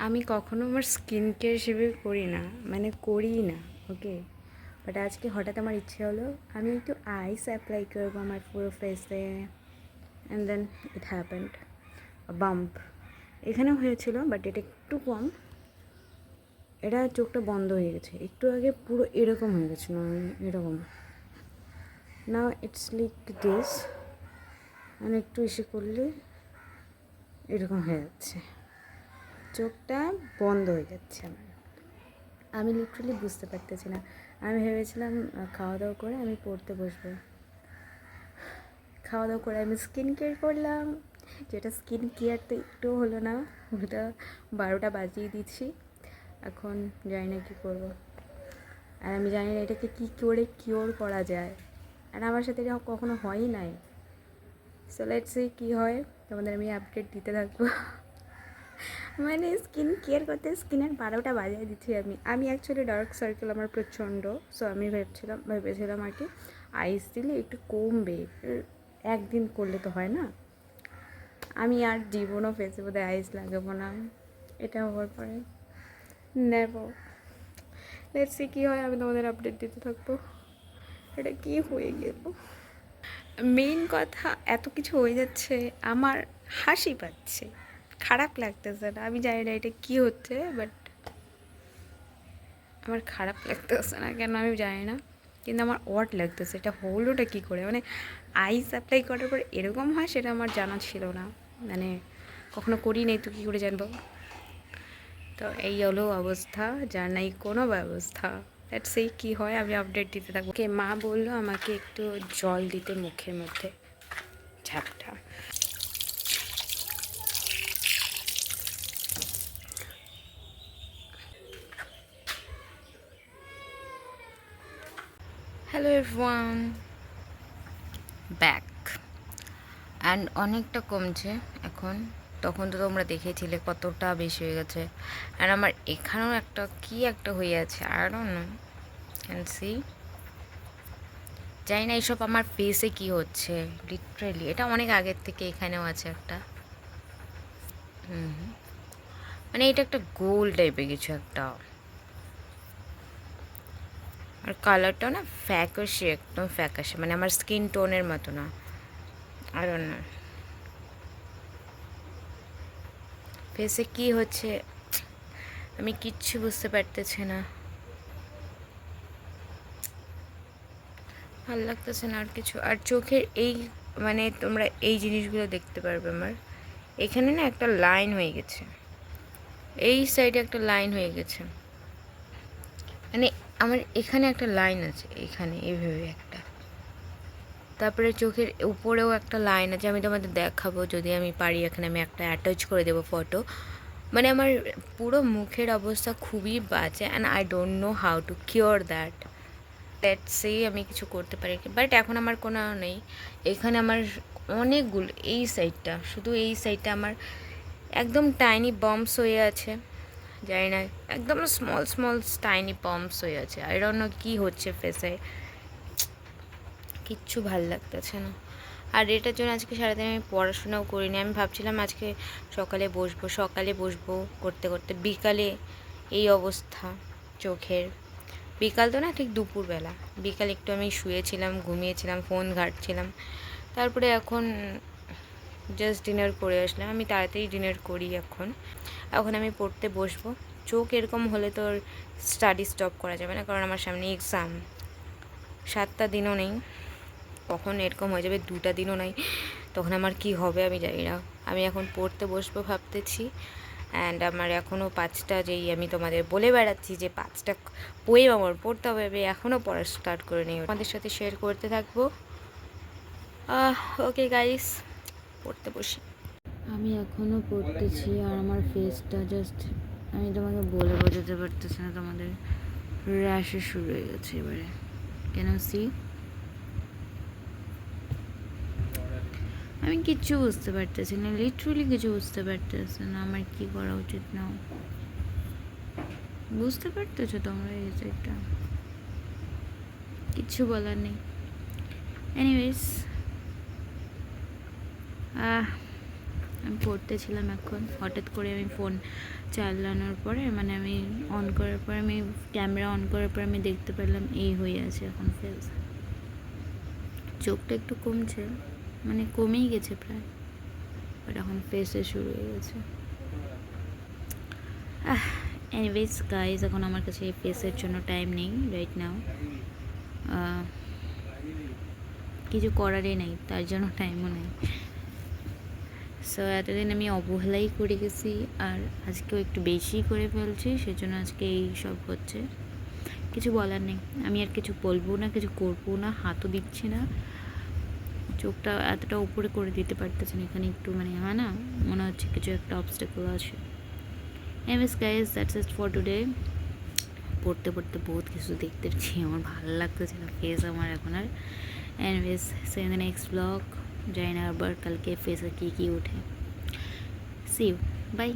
আমি কখনো আমার স্কিন কেয়ার হিসেবে করি না, মানে করিই না। ওকে, বাট আজকে হঠাৎ আমার ইচ্ছে হলো আমি একটু আইস অ্যাপ্লাই করবো আমার পুরো ফেসে। And then it happened bump. এখানেও হয়েছিল, বাট এটা একটু কম। এটা চোখটা বন্ধ হয়ে গেছে, একটু আগে পুরো এরকম হয়ে গেছিলো, এরকম। নাও ইটস লাইক দিস, মানে একটু এসে করলে এরকম হয়ে যাচ্ছে, চোখটা বন্ধ হয়ে যাচ্ছে আমার। আমি লিটারালি বুঝতে পারতেছি না। আমি ভেবেছিলাম খাওয়া দাওয়া করে আমি পড়তে বসবো। খাওয়া দাওয়া করে আমি স্কিন কেয়ার করলাম, যেটা স্কিন কেয়ার তো একটু হলো না, ওটা 12টা বাজিয়ে দিচ্ছি। এখন জানি না কী করবো, আর আমি জানি না এটাকে কী করে কিওর করা যায়, আর আমার সাথে এটা কখনো হয়ই নাই। সো লেটস সি কী হয়, তোমাদের আমি আপডেট দিতে থাকবো। মানে স্কিন কেয়ার করতে স্কিনের 12টা বাজিয়ে দিচ্ছি আমি অ্যাকচুয়ালি ডার্ক সার্কেল আমার প্রচণ্ড। সো আমি ভেবেছিলাম আর কি আইস দিলে একটু কমবে, একদিন করলে তো হয় না। আমি আর জীবনও ফেসে বোধহয় আইস লাগাবো না, এটা হওয়ার পরে নেব। লেটস সি কী হয়, আমি তোমাদের আপডেট দিতে থাকবো। এটা কি হয়ে গেল, মেইন কথা এত কিছু হয়ে যাচ্ছে, আমার হাসি পাচ্ছে, খারাপ লাগতেছে না। আমি জানি না এটা কী হচ্ছে, বাট আমার খারাপ লাগতেছে না কেন আমি জানি না, কিন্তু আমার অড লাগতেছে। এটা হলোটা কী করে, মানে আইস অ্যাপ্লাই করার পর এরকম হয় সেটা আমার জানা ছিল না, মানে কখনো করি নেই, তো কী করে জানবো। তো এই হলো অবস্থা, যার নাই কোনো ব্যবস্থা। লেটস সি কী হয়, আমি আপডেট দিতে থাকবো। ওকে, মা বললো আমাকে একটু জল দিতে মুখের মধ্যে, ঝাপটা। Hello everyone, back. অ্যান্ড অনেকটা কমছে এখন, তখন তো তোমরা দেখেছিলে কতটা বেশি হয়ে গেছে। অ্যান্ড আমার এখানেও একটা কি একটা হয়ে আছে, I don't know, can see. জানি না এইসব আমার ফেসে কি হচ্ছে, লিটারেলি এটা অনেক আগের থেকে এখানেও আছে একটা। মানে এটা একটা গোল টাইপের কিছু একটা, আর কালারটা না ফ্যাকাশে, একদম ফ্যাকাশে, মানে আমার স্কিন টোনের মতো না। আর না ফেসে কি হচ্ছে আমি কিচ্ছু বুঝতে পারতেছি না, ভালো লাগতেছে না আর কিছু। আর চোখের এই, মানে তোমরা এই জিনিসগুলো দেখতে পারবে, আমার এখানে না একটা লাইন হয়ে গেছে, এই সাইডে একটা লাইন হয়ে গেছে, মানে আমার এখানে একটা লাইন আছে, এখানে এইভাবে একটা, তারপরে চোখের উপরেও একটা লাইন আছে। আমি তোমাদের দেখাবো যদি আমি পারি, এখানে আমি একটা অ্যাটাচ করে দেবো ফটো। মানে আমার পুরো মুখের অবস্থা খুবই বাজে, and I don't know how to cure that. Let's see আমি কিছু করতে পারি, বাট এখন আমার কোনো নেই। এখানে আমার অনেকগুলো, এই সাইডটা, শুধু এই সাইডটা আমার একদম টাইনি বাম্পস হয়ে আছে, জানি না, একদম স্মল স্মল টাইনি বাম্পস হয়ে আছে। আই ডোন্ট নো কী হচ্ছে ফেসে, কিচ্ছু ভাল লাগতেছে না। আর এটার জন্য আজকে সারাদিন আমি পড়াশোনাও করিনি। আমি ভাবছিলাম আজকে সকালে বসবো করতে করতে বিকালে এই অবস্থা চোখের। বিকাল তো না, ঠিক দুপুরবেলা, বিকাল একটু আমি শুয়েছিলাম, ঘুমিয়েছিলাম, ফোন ঘাঁটছিলাম, তারপরে এখন জাস্ট ডিনার করে আসলাম। আমি তাড়াতাড়ি ডিনার করি এখন। এখন আমি পড়তে বসবো। চোখ এরকম হলে তো স্টাডি স্টপ করা যাবে না, কারণ আমার সামনে এক্সাম, 7টা দিনও নেই, কখন এরকম হয়ে যাবে 2টা দিনও নাই, তখন আমার কি হবে আমি জানি না। আমি এখন পড়তে বসবো ভাবতেছি। অ্যান্ড আমার এখনও 5টা, যেই আমি তোমাদের বলে বেড়াচ্ছি যে 5টা পোয়েম আমার পড়তে হবে, আমি এখনও পড়া স্টার্ট করে নিই, আমাদের সাথে শেয়ার করতে থাকবো। ওকে গাইস, পড়তে বসি। আমি এখনও পড়তেছি, আর আমার ফেসটা জাস্ট, আমি তোমাকে বলে বোঝাতে পারতেছি না, তোমাদের র্যাশে শুরু হয়ে গেছে এবারে, কেন সি। আমি কিচ্ছু বুঝতে পারতেছি না, লিটারালি কিছু বুঝতে পারতেছি না আমার কি করা উচিত না। বুঝতে পারতেছো তোমরা এই সাইডটা, কিচ্ছু বলার নেই। এনিওয়েজ, আমি পড়তেছিলাম এখন, হঠাৎ করে আমি ফোন চালানোর পরে মানে আমি অন করার পরে আমি ক্যামেরা অন করার পরে আমি দেখতে পেলাম এই হয়ে আছে এখন ফেস। চোখটা একটু কমছে, মানে কমেই গেছে প্রায়, বাট এখন ফেসে শুরু হয়ে গেছে। এনিওয়েজ গাইজ, এখন আমার কাছে এই ফেসের জন্য টাইম নেই রাইট নাও, কিছু করারই নেই, তার জন্য টাইমও নেই। সো এতদিন আমি অবহেলাই করে গেছি, আর আজকেও একটু বেশি করে ফেলছি, সেজন্য আজকে এই সব হচ্ছে। কিছু বলার নেই, আমি আর কিছু বলবো না, কিছু করবো না, হাতও দিচ্ছি না। চোখটা এতটা উপরে করে দিতে পারতেছি না, এখানে একটু মানে হয় না, মনে হচ্ছে কিছু একটা অবস্টাকল আছে। Anyways guys, that's it for today. পড়তে পড়তে বহুত কিছু দেখতে পাচ্ছি, আমার ভালো লাগতেছে না ফেস আমার এখন আর। Anyways, see in the next blog. জানি না আবার কালকে ফেসে কী কী ওঠে। See you, by.